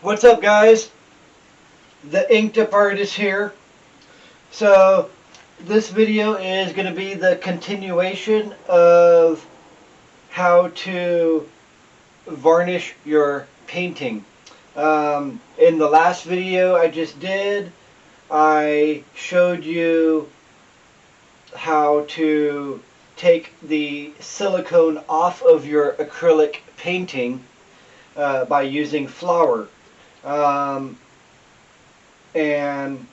What's up, guys? The Inked Up Artist here. So this video is going to be the continuation of how to varnish your painting. In the last video I just did, I showed you how to take the silicone off of your acrylic painting by using flour. Um, and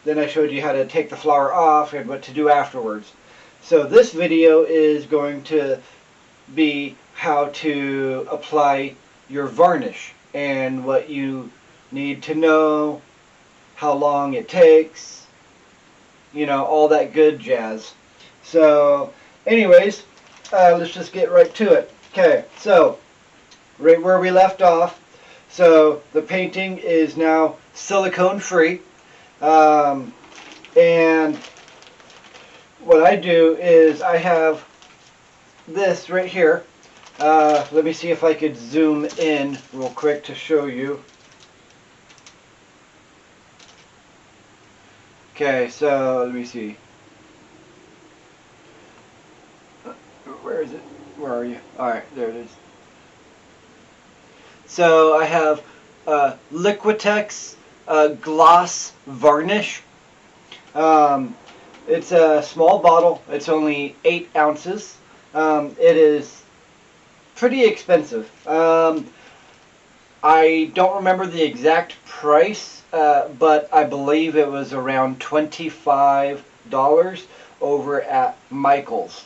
then I showed you how to take the flour off and what to do afterwards. So this video is going to be how to apply your varnish and what you need to know, how long it takes, all that good jazz. So anyways, let's just get right to it. Okay, so right where we left off, so the painting is now silicone free. And what I do is I have this right here. Let me see if I could zoom in real quick to show you. Okay, so let me see. Where is it? Where are you? Alright, there it is. So I have Liquitex gloss varnish. It's a small bottle. It's only 8 ounces. It is pretty expensive. I don't remember the exact price, but I believe it was around $25 over at Michael's.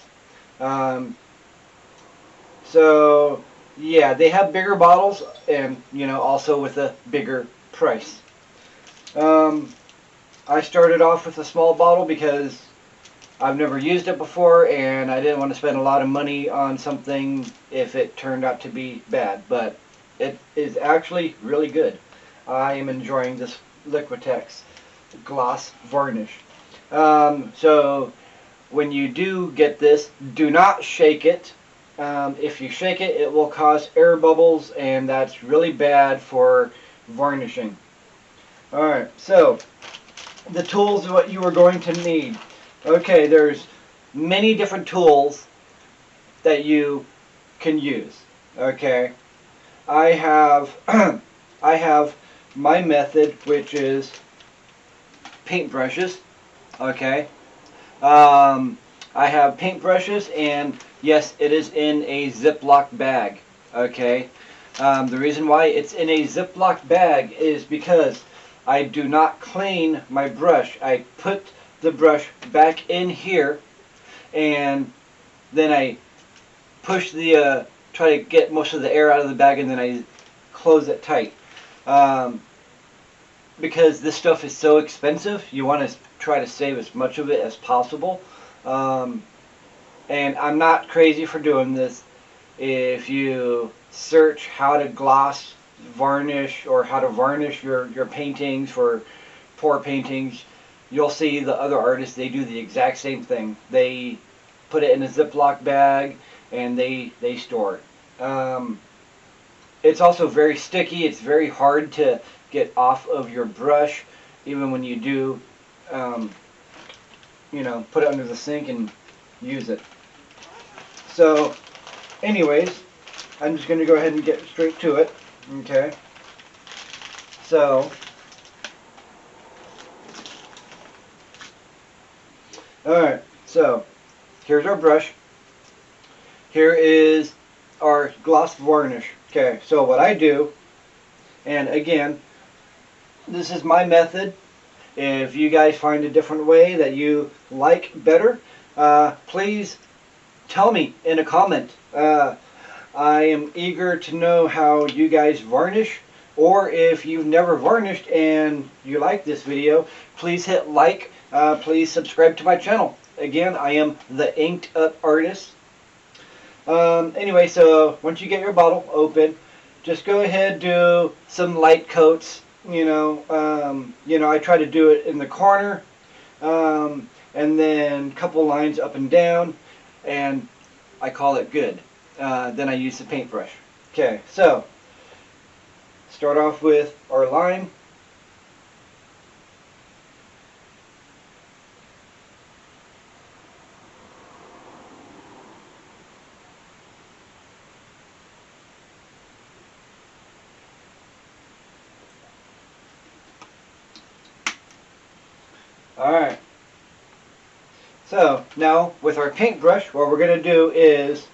So yeah, they have bigger bottles and also with a bigger price. I started off with a small bottle because I've never used it before and I didn't want to spend a lot of money on something if it turned out to be bad, but it is actually really good. I am enjoying this Liquitex gloss varnish. So when you do get this, do not shake it. If you shake it, it will cause air bubbles, and that's really bad for varnishing. Alright, so the tools are what you are going to need. Okay, there's many different tools that you can use. Okay, I have I have my method, which is paintbrushes. Okay, I have paintbrushes, and yes, it is in a Ziploc bag. Okay, the reason why it's in a Ziploc bag is because I do not clean my brush. I put the brush back in here, and then I push the try to get most of the air out of the bag, and then I close it tight. Because this stuff is so expensive, you want to try to save as much of it as possible. And I'm not crazy for doing this. If you search how to gloss varnish or how to varnish your paintings for pour paintings, you'll see the other artists, they do the exact same thing. They put it in a Ziploc bag and they store it. It's also very sticky. It's very hard to get off of your brush, even when you do put it under the sink and use it. So anyways, I'm just going to go ahead and get straight to it. Okay, so alright, so here's our brush. Here is our gloss varnish. Okay, so what I do, and again, this is my method. If you guys find a different way that you like better, please tell me in a comment. I am eager to know how you guys varnish, or if you've never varnished and you like this video, please hit like, please subscribe to my channel. Again, I am the Inked Up Artist. Anyway, so once you get your bottle open, just go ahead, do some light coats. I try to do it in the corner, and then a couple lines up and down, and I call it good. Then I use the paintbrush. Okay, so start off with our line. Alright, so now with our paintbrush, what we're going to do is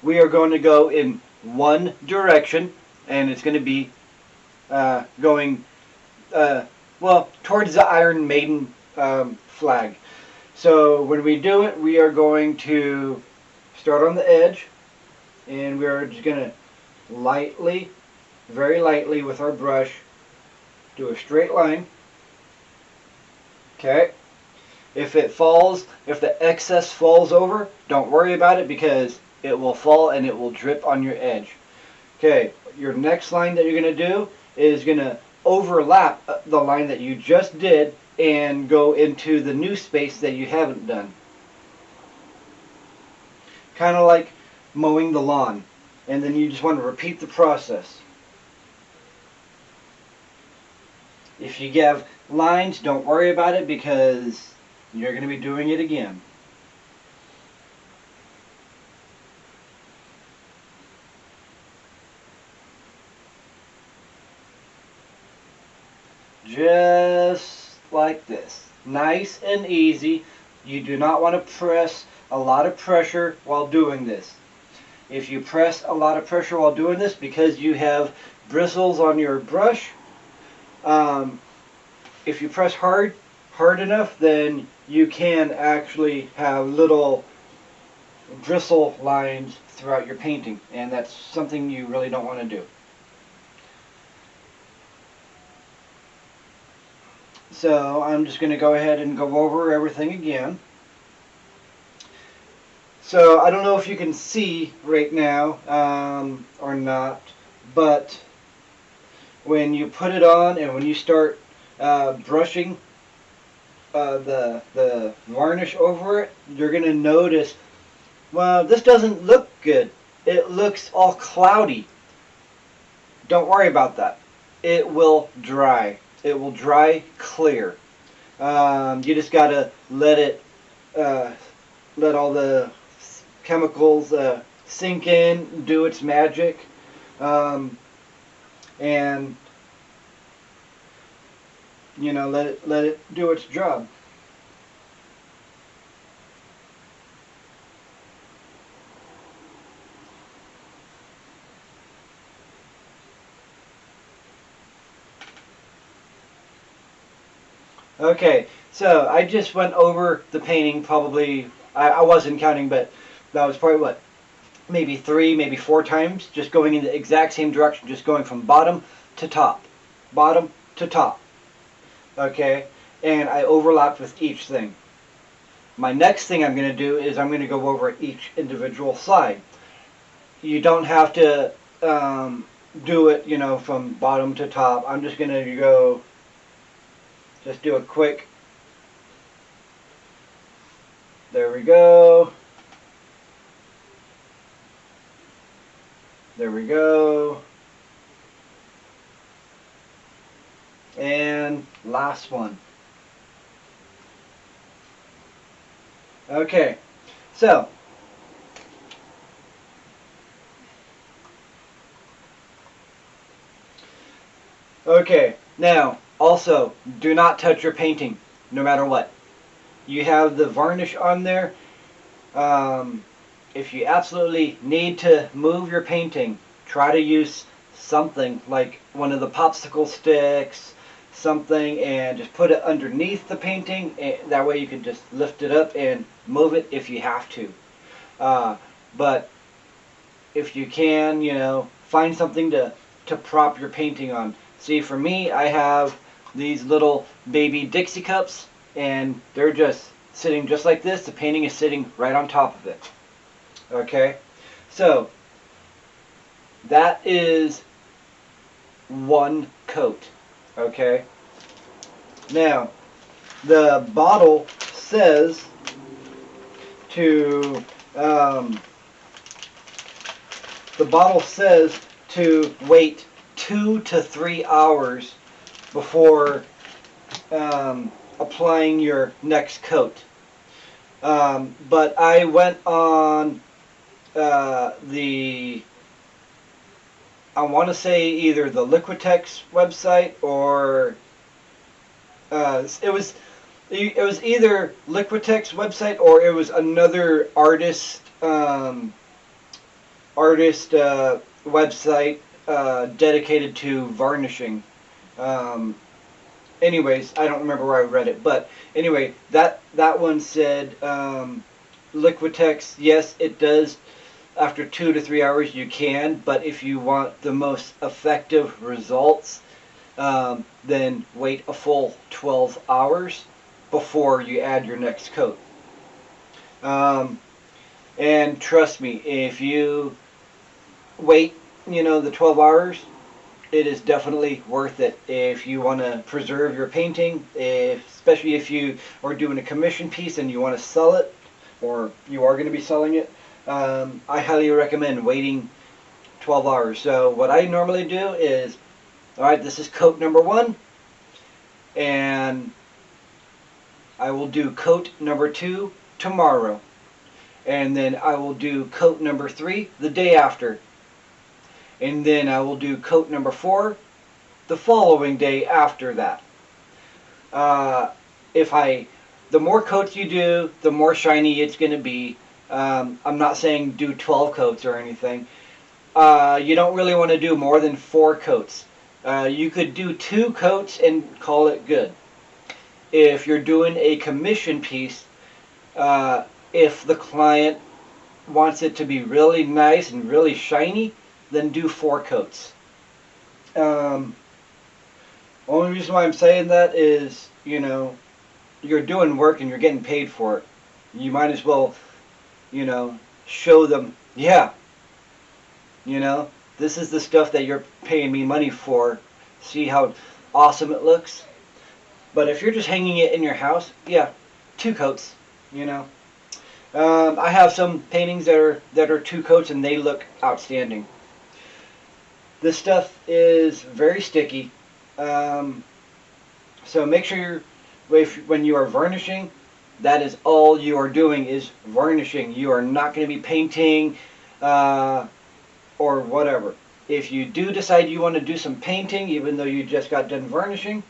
we are going to go in one direction, and it's going to be going well towards the Iron Maiden flag. So when we do it, we are going to start on the edge, and we are just going to lightly, very lightly with our brush, do a straight line. Okay. If it falls, if the excess falls over, don't worry about it because it will fall and it will drip on your edge. Okay, your next line that you're going to do is going to overlap the line that you just did and go into the new space that you haven't done. Kind of like mowing the lawn. And then you just want to repeat the process. If you have lines, don't worry about it because you're going to be doing it again. Just like this. Nice and easy. You do not want to press a lot of pressure while doing this. If you press a lot of pressure while doing this because you have bristles on your brush, if you press hard enough, then you can actually have little bristle lines throughout your painting, and that's something you really don't want to do. So I'm just going to go ahead and go over everything again. So I don't know if you can see right now or not, but when you put it on and when you start brushing the varnish over it, you're going to notice, well, this doesn't look good. It looks all cloudy. Don't worry about that. It will dry. It will dry clear. You just got to let it, let all the chemicals sink in, do its magic, and you know, let it do its job. Okay, so I just went over the painting probably, I wasn't counting, but that was probably what, maybe 3, maybe 4 times, just going in the exact same direction, just going from bottom to top, bottom to top. Okay, and I overlapped with each thing. My next thing I'm going to do is I'm going to go over each individual side. You don't have to do it, you know, from bottom to top. I'm just going to go, just do a quick, there we go, there we go, and last one. Okay, so okay, now also do not touch your painting no matter what. You have the varnish on there. If you absolutely need to move your painting, try to use something like one of the popsicle sticks, something, and just put it underneath the painting. That way you can just lift it up and move it if you have to. But if you can, you know, find something to prop your painting on. See, for me, I have these little baby Dixie cups, and they're just sitting just like this. The painting is sitting right on top of it. Okay, so that is one coat. Okay, now the bottle says to wait 2 to 3 hours before applying your next coat. But I went on I want to say either the Liquitex website or it was either Liquitex website or it was another artist website dedicated to varnishing. Anyways, I don't remember where I read it, but anyway, that one said Liquitex, yes, it does. After 2 to 3 hours you can, but if you want the most effective results, then wait a full 12 hours before you add your next coat. And trust me, if you wait, the 12 hours, it is definitely worth it if you want to preserve your painting, especially if you are doing a commission piece and you want to sell it, or you are going to be selling it. I highly recommend waiting 12 hours. So what I normally do is, alright, this is coat number 1, and I will do coat number 2 tomorrow, and then I will do coat number 3 the day after, and then I will do coat number 4 the following day after that. The more coats you do, the more shiny it's going to be. I'm not saying do 12 coats or anything. You don't really want to do more than 4 coats. You could do 2 coats and call it good. If you're doing a commission piece, if the client wants it to be really nice and really shiny, then do 4 coats. Only reason why I'm saying that is, you're doing work and you're getting paid for it. You might as well, show them, yeah, this is the stuff that you're paying me money for. See how awesome it looks? But if you're just hanging it in your house, yeah, 2 coats, I have some paintings that are 2 coats and they look outstanding. This stuff is very sticky, so make sure when you are varnishing, that is all you are doing is varnishing. You are not going to be painting or whatever. If you do decide you want to do some painting, even though you just got done varnishing,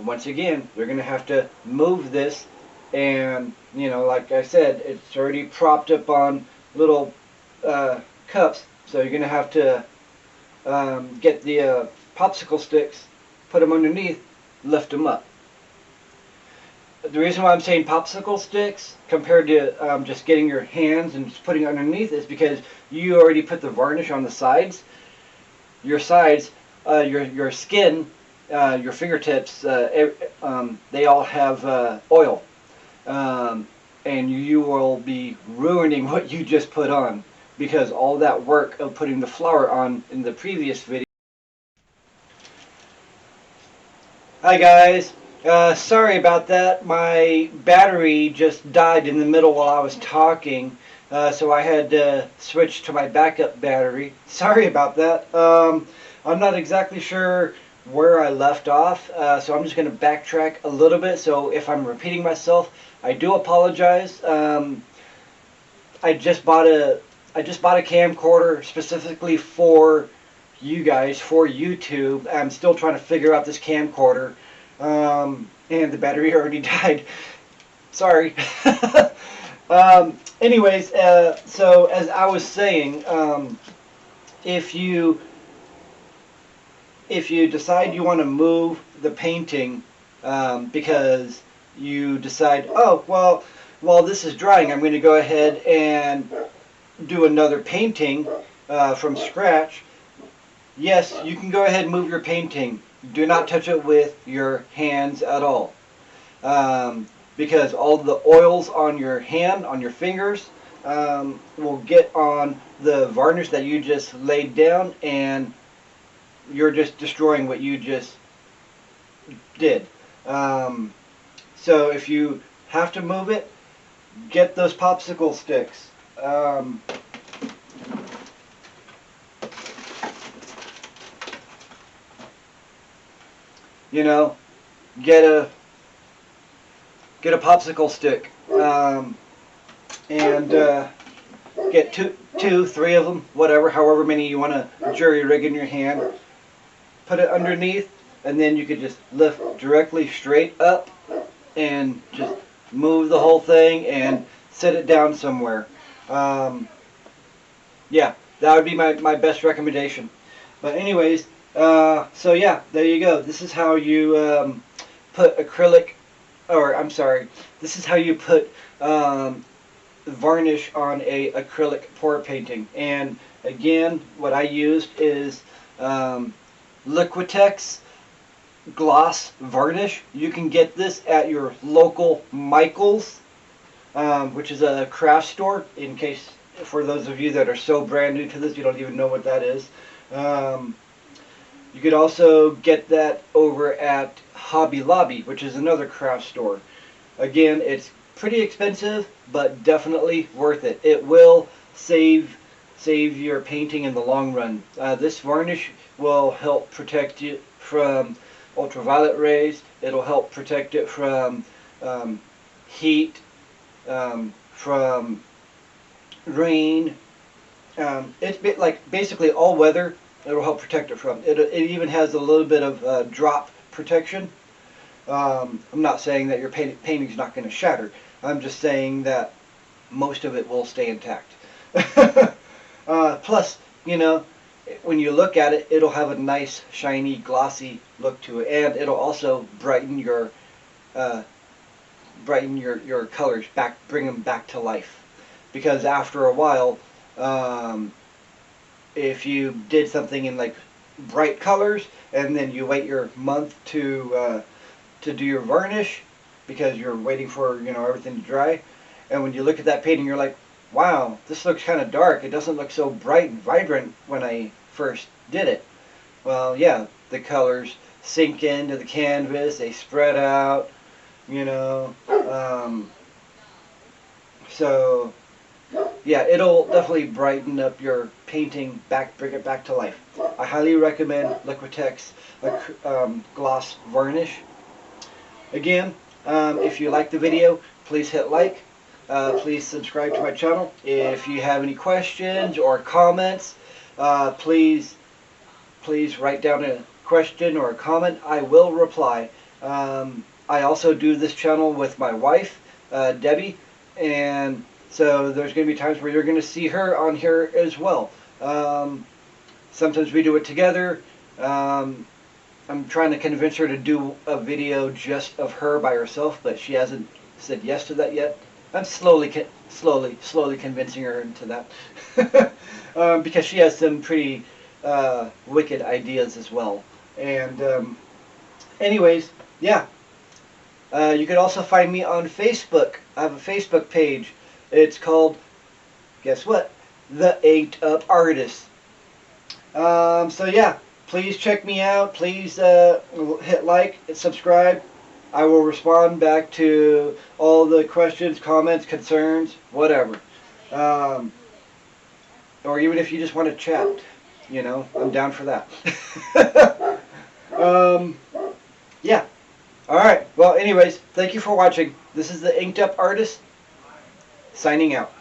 once again, you're going to have to move this, and like I said, it's already propped up on little cups, so you're going to have to get the popsicle sticks, put them underneath, lift them up. The reason why I'm saying popsicle sticks compared to just getting your hands and just putting it underneath is because you already put the varnish on the sides. Your sides, your skin, your fingertips, they all have oil, and you will be ruining what you just put on, because all that work of putting the flower on in the previous video. Hi guys. Sorry about that. My battery just died in the middle while I was talking, so I had to switch to my backup battery. Sorry about that. I'm not exactly sure where I left off, so I'm just going to backtrack a little bit. So if I'm repeating myself, I do apologize. I just bought a camcorder specifically for you guys, for YouTube. I'm still trying to figure out this camcorder. And the battery already died. Sorry. Anyways, so as I was saying, if you decide you want to move the painting because you decide, oh, well, while this is drying, I'm going to go ahead and do another painting from scratch, yes, you can go ahead and move your painting. Do not touch it with your hands at all, because all the oils on your hand, on your fingers, will get on the varnish that you just laid down, and you're just destroying what you just did. So if you have to move it, get those popsicle sticks. you know, get a popsicle stick, and get two, three of them, whatever, however many you want to jury rig in your hand. Put it underneath, and then you could just lift directly straight up and just move the whole thing and set it down somewhere. Yeah, that would be my best recommendation. But anyways, so yeah, there you go. This is how you put acrylic, or I'm sorry, this is how you put varnish on a acrylic pour painting. And again, what I used is Liquitex gloss varnish. You can get this at your local Michael's, which is a craft store, in case for those of you that are so brand new to this you don't even know what that is. You could also get that over at Hobby Lobby, which is another craft store. Again, it's pretty expensive, but definitely worth it. It will save your painting in the long run. This varnish will help protect you from ultraviolet rays. It'll help protect it from heat, from rain. It's like basically all weather. It'll help protect it from. It even has a little bit of drop protection. I'm not saying that your painting's not going to shatter. I'm just saying that most of it will stay intact. Plus, you know, when you look at it, it'll have a nice, shiny, glossy look to it, and it'll also brighten your colors back, bring them back to life. Because after a while, if you did something in like bright colors, and then you wait your month to do your varnish, because you're waiting for, you know, everything to dry, and when you look at that painting, you're like, wow, this looks kind of dark. It doesn't look so bright and vibrant when I first did it. Well, yeah, the colors sink into the canvas, they spread out, you know. So, yeah, it'll definitely brighten up your painting, bring it back to life. I highly recommend Liquitex gloss varnish. Again, if you like the video, please hit like. Please subscribe to my channel. If you have any questions or comments, please write down a question or a comment. I will reply. I also do this channel with my wife, Debbie, and so there's going to be times where you're going to see her on here as well. Sometimes we do it together. I'm trying to convince her to do a video just of her by herself, but she hasn't said yes to that yet. I'm slowly convincing her into that, because she has some pretty wicked ideas as well. And anyways, yeah. You can also find me on Facebook. I have a Facebook page. It's called, guess what? The Inked Up Artist. So yeah, please check me out. Please hit like and subscribe. I will respond back to all the questions, comments, concerns, whatever. Or even if you just want to chat, you know, I'm down for that. Yeah. Alright, well anyways, thank you for watching. This is the Inked Up Artist, signing out.